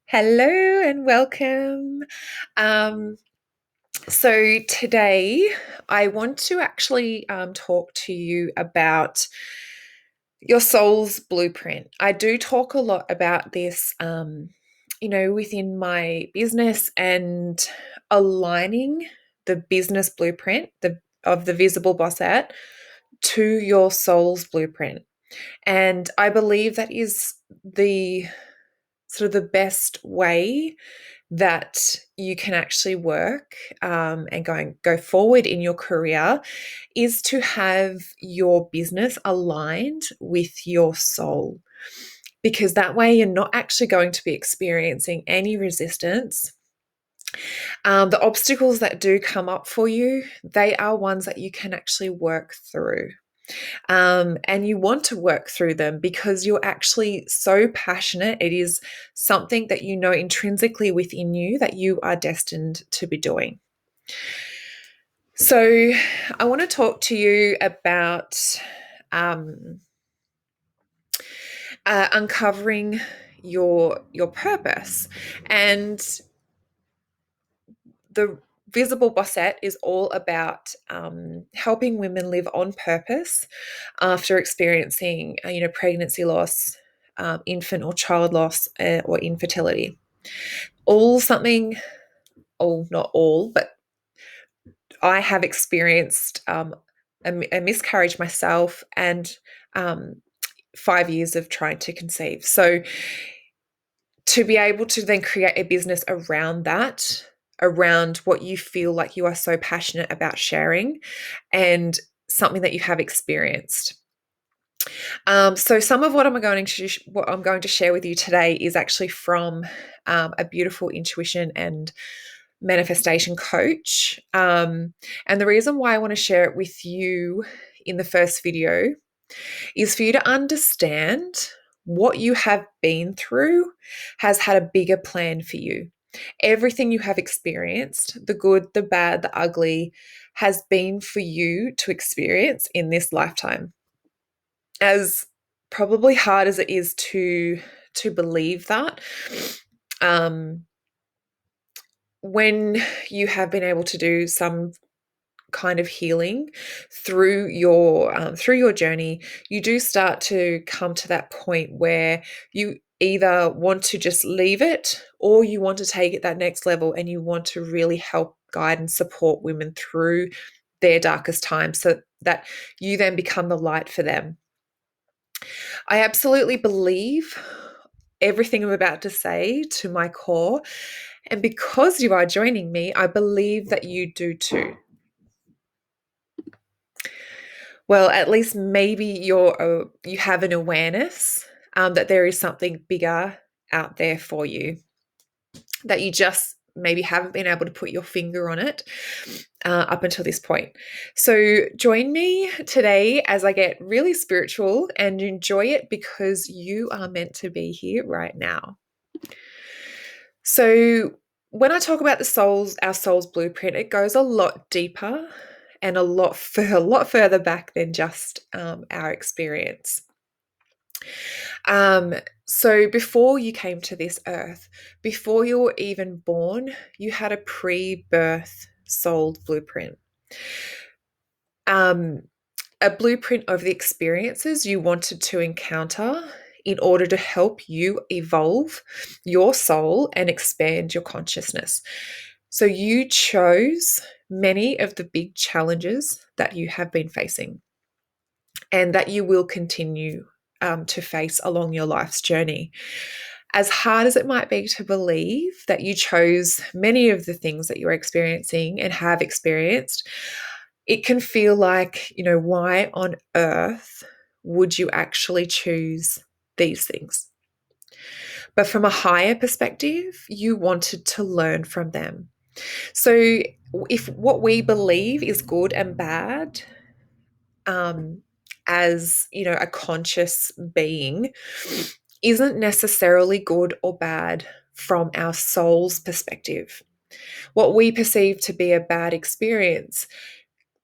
Hello and welcome. Um, so today I want to actually talk to you about your soul's blueprint. I do talk a lot about this, within my business and aligning the business blueprint of the visible bossette to your soul's blueprint. And I believe that is the sort of the best way that you can actually work and go forward in your career is to have your business aligned with your soul, because that way you're not actually going to be experiencing any resistance. The obstacles that do come up for you, they are ones that you can actually work through. And you want to work through them because you're actually so passionate. It is something that you know intrinsically within you that you are destined to be doing. So, I want to talk to you about uncovering your purpose. And the Visible Bossette is all about helping women live on purpose after experiencing, pregnancy loss, infant or child loss, or infertility. All something, not all, but I have experienced a miscarriage myself and 5 years of trying to conceive. So to be able to then create a business around that, around what you feel like you are so passionate about sharing and something that you have experienced. So some of what I'm going to share with you today is actually from a beautiful intuition and manifestation coach. And the reason why I want to share it with you in the first video is for you to understand what you have been through has had a bigger plan for you. Everything you have experienced, the good, the bad, the ugly, has been for you to experience in this lifetime. As probably hard as it is to believe that, when you have been able to do some kind of healing through your journey, you do start to come to that point where you either want to just leave it or you want to take it that next level and you want to really help guide and support women through their darkest times so that you then become the light for them. I absolutely believe everything I'm about to say to my core, and because you are joining me, I believe that you do too. Well, at least maybe you have an awareness that there is something bigger out there for you, that you just maybe haven't been able to put your finger on it up until this point. So join me today as I get really spiritual and enjoy it, because you are meant to be here right now. So when I talk about our soul's blueprint, it goes a lot deeper and a lot further back than just our experience. So before you came to this earth, before you were even born, you had a pre-birth soul blueprint. A blueprint of the experiences you wanted to encounter in order to help you evolve your soul and expand your consciousness. So you chose many of the big challenges that you have been facing and that you will continue to face along your life's journey. As hard as it might be to believe that you chose many of the things that you're experiencing and have experienced, it can feel like, why on earth would you actually choose these things? But from a higher perspective, you wanted to learn from them. So if what we believe is good and bad, as a conscious being, isn't necessarily good or bad from our soul's perspective. What we perceive to be a bad experience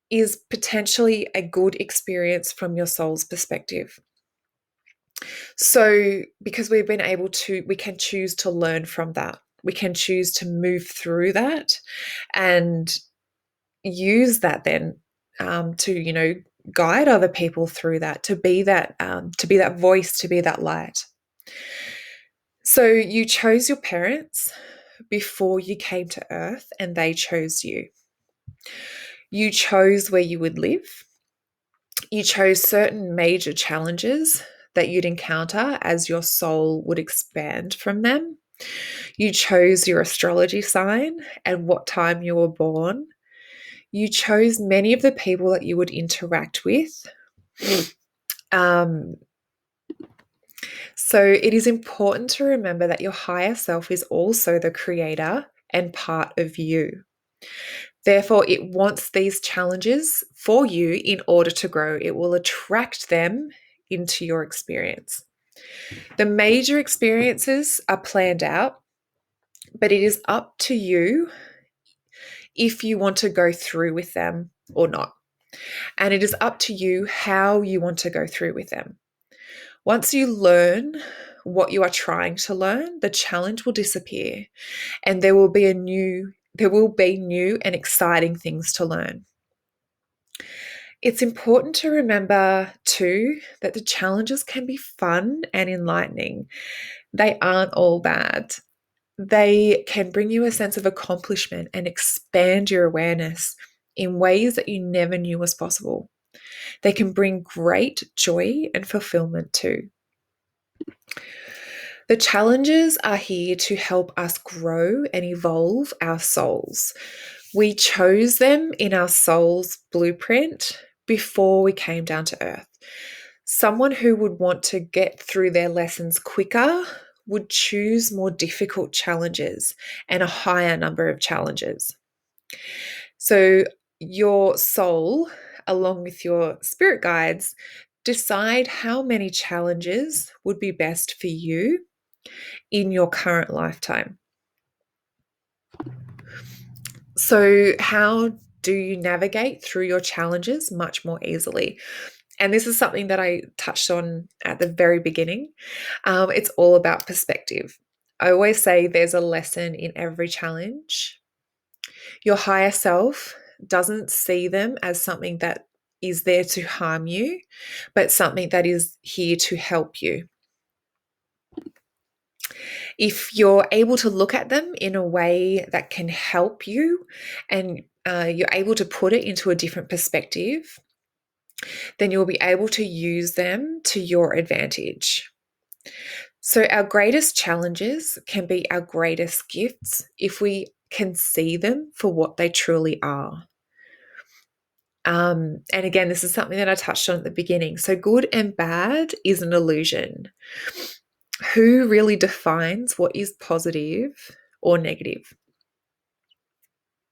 is potentially a good experience from your soul's perspective. So, because we've been able to, we can choose to learn from that. We can choose to move through that and use that then to, guide other people through that, to be that voice, to be that light. So, you chose your parents before you came to Earth, and they chose you. You chose where you would live. You chose certain major challenges that you'd encounter as your soul would expand from them. You chose your astrology sign and what time you were born. You chose many of the people that you would interact with. Um, so it is important to remember that your higher self is also the creator and part of you. Therefore, it wants these challenges for you in order to grow. It will attract them into your experience. The major experiences are planned out, but it is up to you if you want to go through with them or not. And it is up to you how you want to go through with them. Once you learn what you are trying to learn, the challenge will disappear and there will be new and exciting things to learn. It's important to remember too that the challenges can be fun and enlightening. They aren't all bad. They can bring you a sense of accomplishment and expand your awareness in ways that you never knew was possible. They can bring great joy and fulfillment too. The challenges are here to help us grow and evolve our souls. We chose them in our soul's blueprint before we came down to earth. Someone who would want to get through their lessons quicker would choose more difficult challenges and a higher number of challenges. So your soul, along with your spirit guides, decide how many challenges would be best for you in your current lifetime. So how do you navigate through your challenges much more easily? And this is something that I touched on at the very beginning. It's all about perspective. I always say there's a lesson in every challenge. Your higher self doesn't see them as something that is there to harm you, but something that is here to help you. If you're able to look at them in a way that can help you and you're able to put it into a different perspective, then you'll be able to use them to your advantage. So, our greatest challenges can be our greatest gifts if we can see them for what they truly are. And again, this is something that I touched on at the beginning. So, good and bad is an illusion. Who really defines what is positive or negative?